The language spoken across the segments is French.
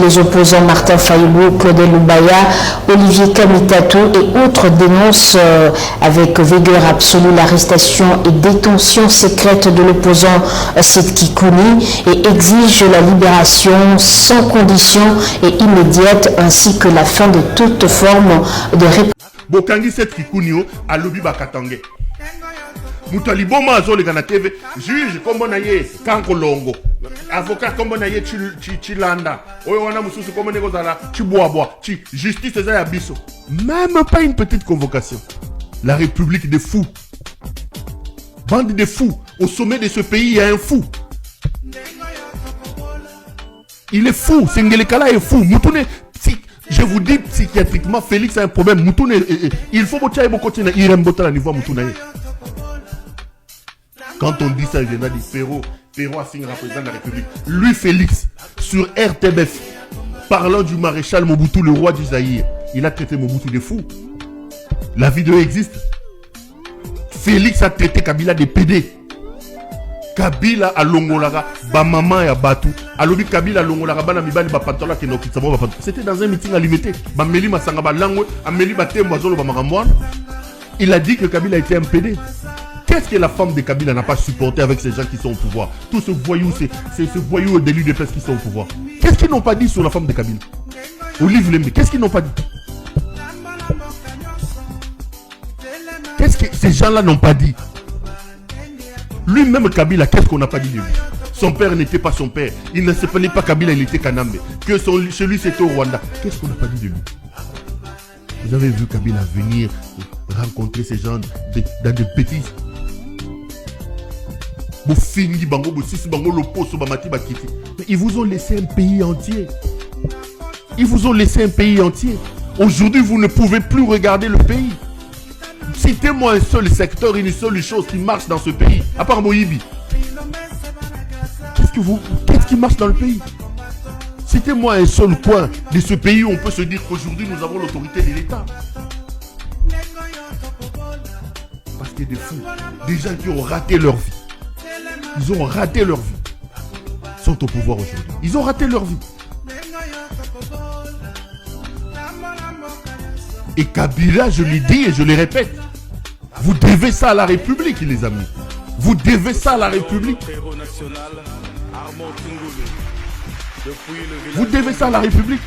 Les opposants Martin Fayulu, Claude Lubaya, Olivier Kamitatou et autres dénoncent avec vigueur absolue l'arrestation et détention secrète de l'opposant Seth Kikouni et exigent la libération sans condition et immédiate ainsi que la fin de toute forme de répression. Bokangi Seth Kikouni a lobi bakatangé. Moutali Boma Azole Gana TV, juge comme on a yé, Kankolongo, avocat comme on a yé, Chilanda, Oyoana Moussou comme on est Gozala, Chiboaboa, justice et Abisso. Même pas une petite convocation. La République des fous. Bande de fous. Au sommet de ce pays, il y a un fou. Il est fou. Sengelekala est fou. Moutoune, je vous dis psychiatriquement, Félix a un problème. Moutoune, il faut que vous continuez. Il aime beaucoup la niveau Moutoune. Quand on dit ça, il vient dire Perrault a signé président de la République. Lui, Félix, sur RTBF, parlant du maréchal Mobutu, le roi du Zaïre, il a traité Mobutu de fou. La vidéo existe. Félix a traité Kabila de PD. Kabila a Longolara, ba maman et Batu. Alobi Kabila a Longolara, ba na mibali ba pantola ke no kitsamo ba pantola. C'était dans un meeting à limité. Ba meli masanga ba langwe, ameli ba tembo azolo ba makamwana. Il a dit que Kabila était un PD. Qu'est-ce que la femme de Kabila n'a pas supporté avec ces gens qui sont au pouvoir? Tous ces voyous, ces voyous d'élus de presse qui sont au pouvoir. Qu'est-ce qu'ils n'ont pas dit sur la femme de Kabila? Olive Lembe, qu'est-ce qu'ils n'ont pas dit? Qu'est-ce que ces gens-là n'ont pas dit? Lui-même Kabila, qu'est-ce qu'on n'a pas dit de lui? Son père n'était pas son père. Il ne s'appelait pas Kabila, il était Kanambe. Que chez lui c'était au Rwanda. Qu'est-ce qu'on n'a pas dit de lui? Vous avez vu Kabila venir rencontrer ces gens dans des bêtises. Ils vous ont laissé un pays entier. Ils vous ont laissé un pays entier. Aujourd'hui, vous ne pouvez plus regarder le pays. Citez-moi un seul secteur, une seule chose qui marche dans ce pays, à part Moïbi. Qu'est-ce qui marche dans le pays? Citez-moi un seul coin de ce pays où on peut se dire qu'aujourd'hui nous avons l'autorité de l'État. Parce qu'il y a des fous, des gens qui ont raté leur vie. Ils ont raté leur vie. Ils sont au pouvoir aujourd'hui. Ils ont raté leur vie. Et Kabila, je le dis et je le répète, vous devez ça à la République, les amis. Vous devez ça à la République. Vous devez ça à la République.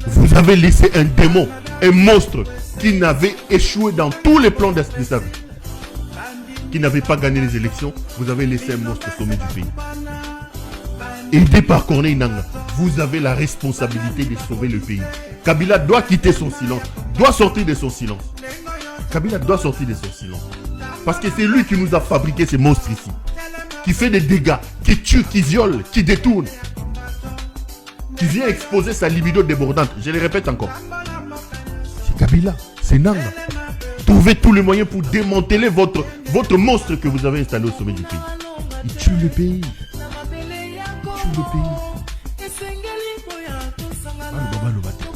Vous avez laissé un démon, un monstre qui n'avait échoué dans tous les plans de sa vie, qui n'avait pas gagné les élections. Vous avez laissé un monstre au sommet du pays. Aidé par Corneille Nangaa, vous avez la responsabilité de sauver le pays. Kabila doit quitter son silence, doit sortir de son silence. Kabila doit sortir de son silence. Parce que c'est lui qui nous a fabriqué ces monstres ici. Qui fait des dégâts, qui tue, qui viole, qui détourne. Qui vient exposer sa libido débordante. Je le répète encore. C'est Kabila, c'est Nangaa. Trouvez tous les moyens pour démanteler votre monstre que vous avez installé au sommet du pays. Il tue le pays. Le pays.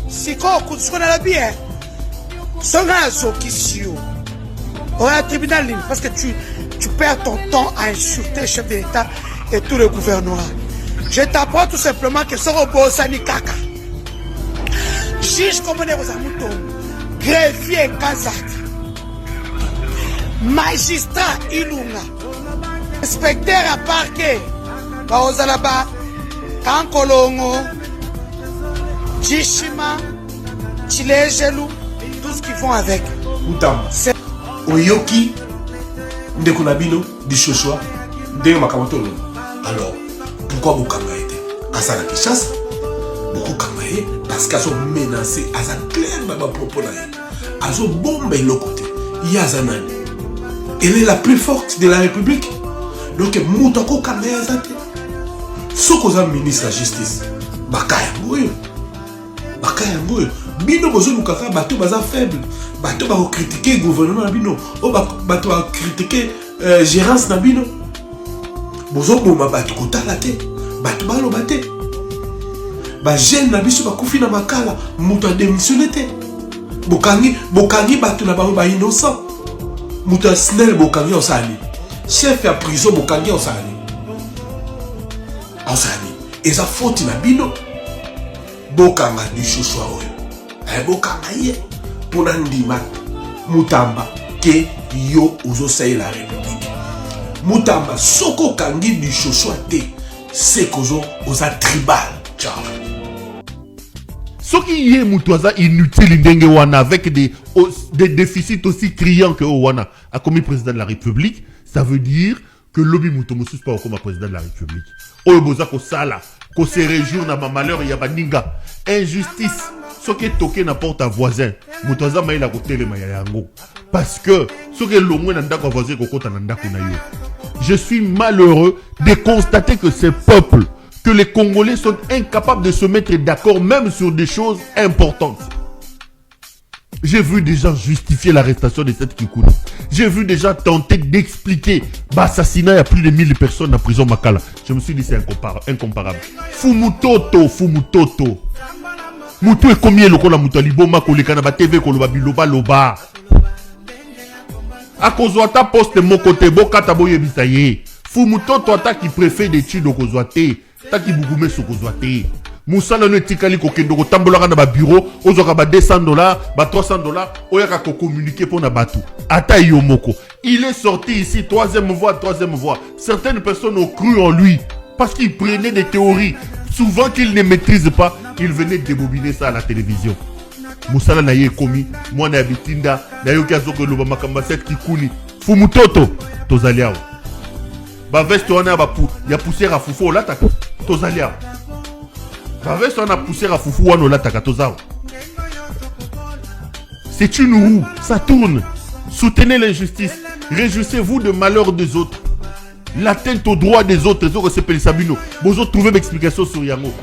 Siko kutsukona la bien. Songa sokisio. On a un tribunal libre parce que tu perds ton temps à insulter le chef de l'État et tout le gouvernement. Je t'apprends tout simplement que Sorobo Sani Kaka. Juge comme on est aux Amouton. Greffier Kazaki. Magistrat Ilunga. Inspecteur à parquet. Baozalaba. Kankolongo, Jishima, Chilejelu, tout ce qu'ils font avec. Outam, Oyoki, Ndekunabino, Dishoshua, Ndenge Makamatolo. Alors, pourquoi vous camarades? Asa la Kishasa, beaucoup camarades, parce qu'ils sont menacés, Asa clair dans ma propos là. Azo bombe et l'autre côté. Yazanani. Elle est la plus forte de la République. Donc, Moutako camarades. Ce que le ministre de la Justice, Bakaya Ngoyo, Bino Bozo Lukaka, Bato Baza faible, Bato va critiquer le gouvernement Nabino, Bato va critiquer gérance Nabino. Bozo Boma Bato Kota la te, Bato Balo Bate, Bajen Nabiso Bakufi na Makala, Mouta démissionné te, Bokangi Bato Nabaro ba innocent, Mouta Snell Bokangi Osani, chef à prison Bokangi Osani. Osani. Et ça faute na bino. Bokanga du chochoa oyo. Bokanga ye. Pona ndima. Mutamba. Ke yo ozo saye la République. Mutamba. Soko kangi du chochoa te. C'est kozo oza tribal. Ciao. Ce qui est Moutouaza inutile ndenge wana avec des déficits aussi criants que Owana a commis président de la République, ça veut dire que Lobby Moutomosus pas comme président de la République. Oyoboza ko sala, ko se réjouir na ba malheur ya baninga. Injustice, ce qui est toqué n'importe un voisin. Moutouaza maïla ko telema ya yango. Parce que ce qui est longwe na ndako voisin ko kota na ndako na yo. Je suis malheureux de constater que ces peuples, que les Congolais sont incapables de se mettre d'accord même sur des choses importantes. J'ai vu des gens justifier l'arrestation de cette Kikouni. J'ai vu des gens tenter d'expliquer l'assassinat, il y a plus de 1000 personnes en prison Makala. Je me suis dit c'est incomparable. Fumutoto. Moutou est combien le kola moutou liboma koleka na ba TV koloba biloba loba. Akozwata poste mon côté bokata boyebisa ye. Fumutoto ata qui préfère des tudes okozwate. Taki bugume sokozwate. Moussala ne tikali kokendo ko tambolaka na ba bureau, ozoka ba $200, ba $300, oyaka ko communiquer pour na batu. Ata yomoko. Il est sorti ici troisième voie. Certaines personnes ont cru en lui parce qu'il prenait des théories souvent qu'il ne maîtrise pas, il venait débobiner ça à la télévision. Moussala na ye komi, moi na bitinda, na yo kazoko loba makamba set Kikouni. Fumutoto tozaliao. Ba veste wana ba pou, ya poussière à foufou la taka. Tozaliao. Ba veste wana poussière à foufou wana la taka tozao. C'est une roue, ça tourne. Soutenez l'injustice. Réjouissez-vous de malheur des autres. L'atteinte aux droits des autres, c'est ce que Sabino. Vous avez trouvé l'explication sur Yango.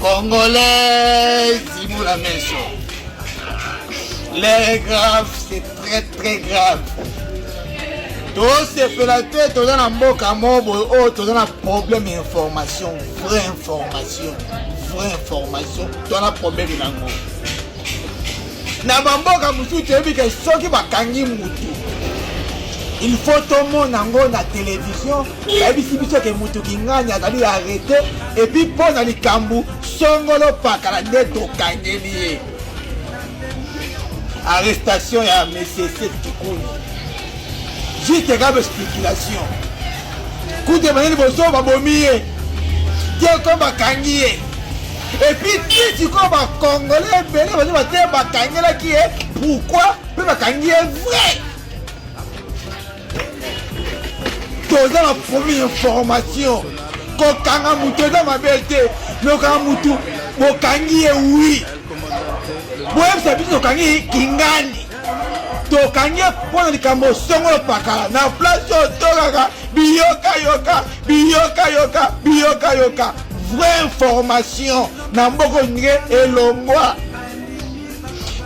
Congolais, dis-moi la même chose. L'air est grave, c'est très très grave. Tous ces pénalités, tous dans mboka mobo, tous dans problème d'information, vraie information, tous dans problème nango. Na mboka musu tebi ke soki bakangi mutu. Il faut tout le monde dans la télévision. Et si vous avez mutu ki nganya dali arrêté et puis pour na likambu songolo pakala neto kangeli. Arrestation ya monsieur Kikouni. Juste grave spéculation. Coup de manière boso ba bomié. Tiens comme bakangi. Et puis si tu comme congolais belé ba te bakangela qui est pourquoi pe bakangi est vrai. Dans la première information, quand Kanga Moutou dans ma bête, le Kanga Moutou, mon Kangi est oui. Moi, je sais que Kangi Kingani. Donc, Kangi, pour le Kambo, Songo Pakala, na place Togaga, Biyoka Yoka. Vraie information, Namboko Nye et Longwa.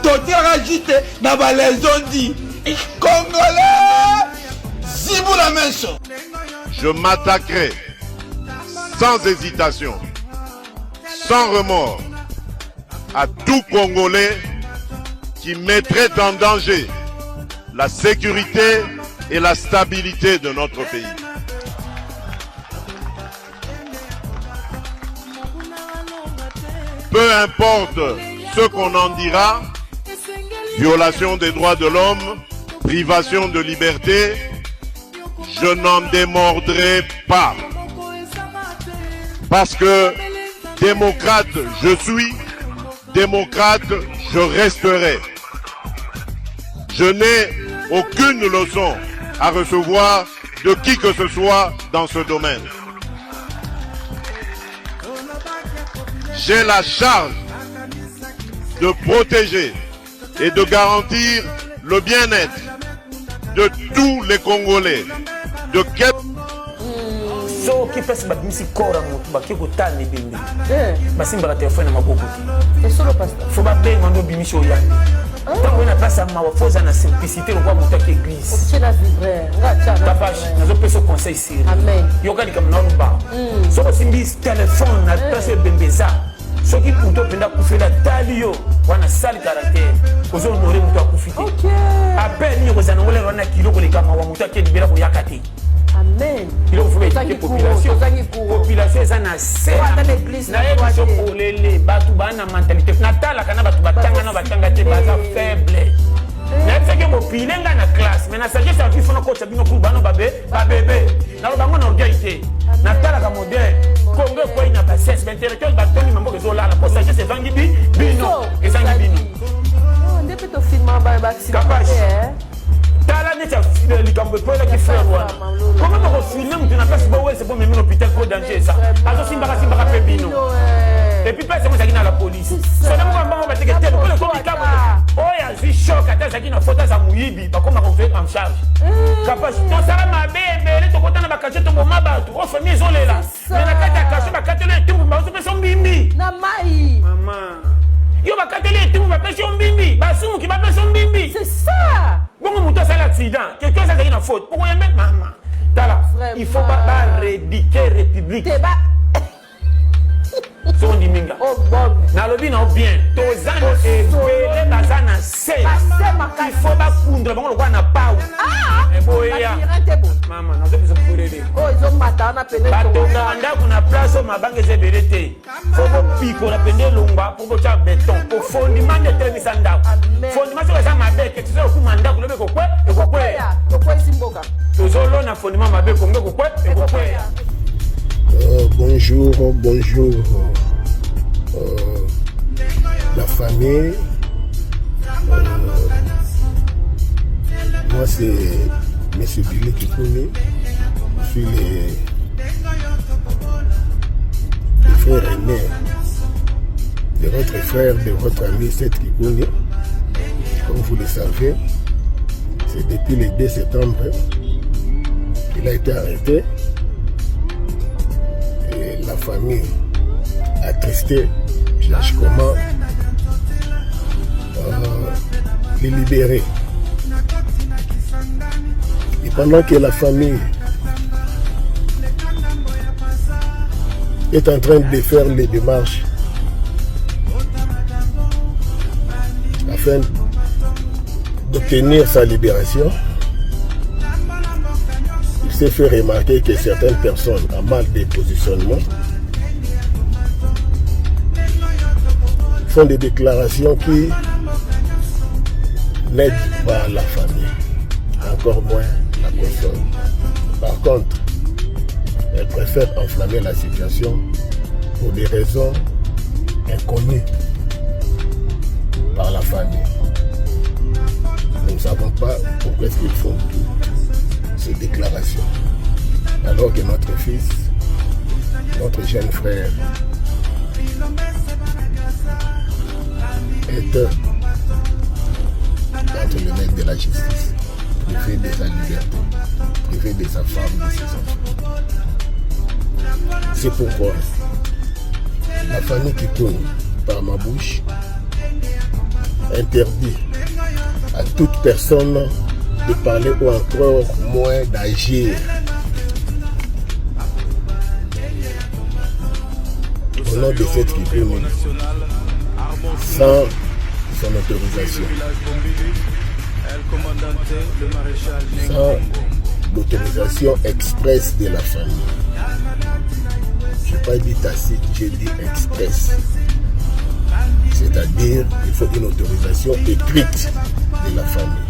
Toté rajouté, na balaison dit, Congolais. Si vous la main sur. Je m'attaquerai sans hésitation, sans remords, à tout Congolais qui mettrait en danger la sécurité et la stabilité de notre pays. Peu importe ce qu'on en dira, violation des droits de l'homme, privation de liberté, je n'en démordrai pas. Parce que démocrate je suis, démocrate je resterai. Je n'ai aucune leçon à recevoir de qui que ce soit dans ce domaine. J'ai la charge de protéger et de garantir le bien-être de tous les Congolais. De quel... So qui fait ce bâtiment corps à mon qui est au temps de bimbi. Bassin par la téléphone à ma beaucoup. Et sur le pasteur. Faut pas payer mon bimicho yann. Tant qu'on a pas ça ma faut la simplicité on voit mon temps église. C'est la vraie. Ta page nous avons ce conseil ici. Amen. Yoga ni comme non ba. So si bis téléphone na place bembeza. So qui pour toi penda kufi la talio wana sali caractère. Ozo honorer muto akufite. OK. Appel ni kozana wala wana kilo ko lekama wa muto akedi bela ko yakati. Amen. Il faut éduquer population. Population est en assez. Na église pour les batu bana mentalité. Natala kana batu batanga na batanga te baza faible. Na tseke bopilenga na classe. Mais na sagesse a vifona ko tsabino pour bano bébé. Na bango na orgueil. Natala ka modèle. Congo ko ina bassesse intellectuel batoni mambo ke zola la posage c'est vangi bino. Ezangi bino. On depuis to filma ba capable. Tala ne t'a filé les gambes pour la qui fait roi. Comment on filme tu n'as pas si bon c'est bon mais l'hôpital trop danger ça. Azo simba pebino. Et puis pas c'est moi qui na la police. Ça n'a pas bon ba te que tel ko le comité. Oh ya zi choc ata ça qui na faute za muyibi pas comment on fait en charge. Capable ton ça ma bébé to kota na ba cacher to mama ba to o famille zolé là. Mais na kata cacher ba katele tout ba so person bimbi. Na mai. Maman. Yo ba katele tout ba person bimbi. Ba sumu ki ba person bimbi. C'est ça. Bon, on a un accident. Quelqu'un a une faute. Pourquoi il y a même maman? Il faut pas rédiquer la République. Son diminga. Oh, bon. Na lobi na bien. Tozana et les bazana c'est. Il faut pas coudre. Bon, on voit na pau. Ah! Boya. Maman, on a besoin de aider. Oh, ils ont matin na peine. Batonga anda kuna place ma banque zebelete. Faut pas pico na pende longba pour bocha béton. Pour fondement de tenisanda. Fondement c'est ça ma bec. Tu sais au kumanda ku lebe ko kwa. Ko kwa. Ko kwa simboka. Tozolo na fondement ma bec ko ngeko kwa. Ko kwa. Bonjour, la famille. Moi c'est M. Billy Kikouni. Je suis le frère aîné de votre frère, de votre ami Seth Kikouni. Comme vous le savez, c'est depuis le 2 septembre qu'il a été arrêté. La famille attristé, cherche comment les libérer. Et pendant que la famille est en train de faire les démarches afin d'obtenir sa libération, il s'est fait remarquer que certaines personnes en mal de positionnement font des déclarations qui n'aident pas la famille, encore moins la personne. Par contre, elle préfère enflammer la situation pour des raisons inconnues par la famille. Nous ne savons pas pourquoi ils font toutes ces déclarations. Alors que notre fils, notre jeune frère, est entre les mains de la justice, privé de sa liberté, privé de sa femme, de ses enfants. C'est pourquoi la famille qui tourne par ma bouche interdit à toute personne de parler ou encore moins d'agir au nom de cette Kikouni sans son autorisation, sans l'autorisation expresse de la famille. Je n'ai pas dit tacite, j'ai dit express. C'est-à-dire qu'il faut une autorisation écrite de la famille.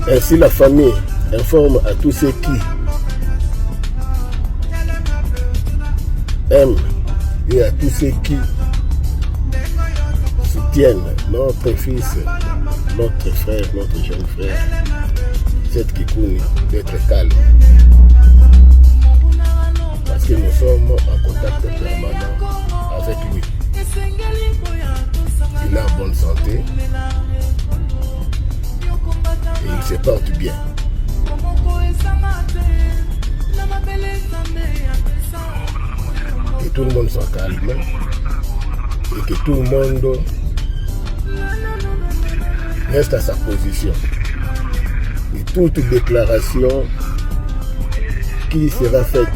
Ainsi, la famille informe à tous ceux qui aiment et à tous ceux qui soutiennent notre fils, notre frère, notre jeune frère, Seth Kikouni, d'être calme. Parce que nous sommes en contact permanent avec lui. Il est en bonne santé et il se porte bien. Que tout le monde soit calme et que tout le monde reste à sa position. Et toute déclaration qui sera faite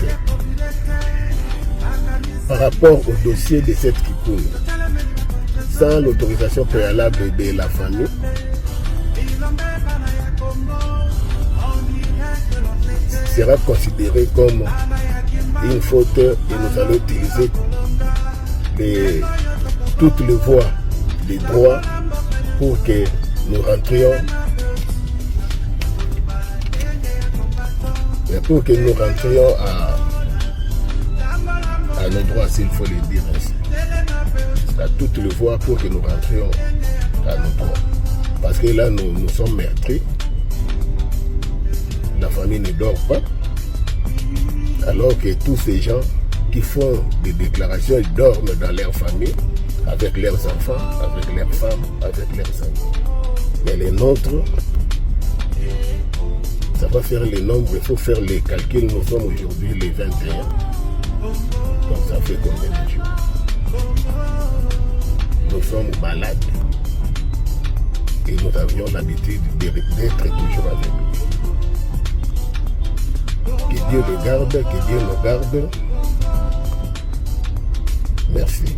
par rapport au dossier de Seth Kikouni sans l'autorisation préalable de la famille, sera considéré comme une faute et nous allons utiliser toutes les voies des droits pour que nous rentrions à nos droits, s'il faut le dire ainsi. À toutes les voies pour que nous rentrions à nos droits. Parce que là, nous sommes meurtris. La famille ne dort pas. Alors que tous ces gens qui font des déclarations, ils dorment dans leur famille, avec leurs enfants, avec leurs femmes, avec leurs amis. Mais les nôtres, ça va faire les nombres, il faut faire les calculs. Nous sommes aujourd'hui les 21. Donc ça fait combien de jours? Nous sommes malades. Et nous avions l'habitude d'être toujours avec lui. Que Dieu le garde, que Dieu nous garde. Merci.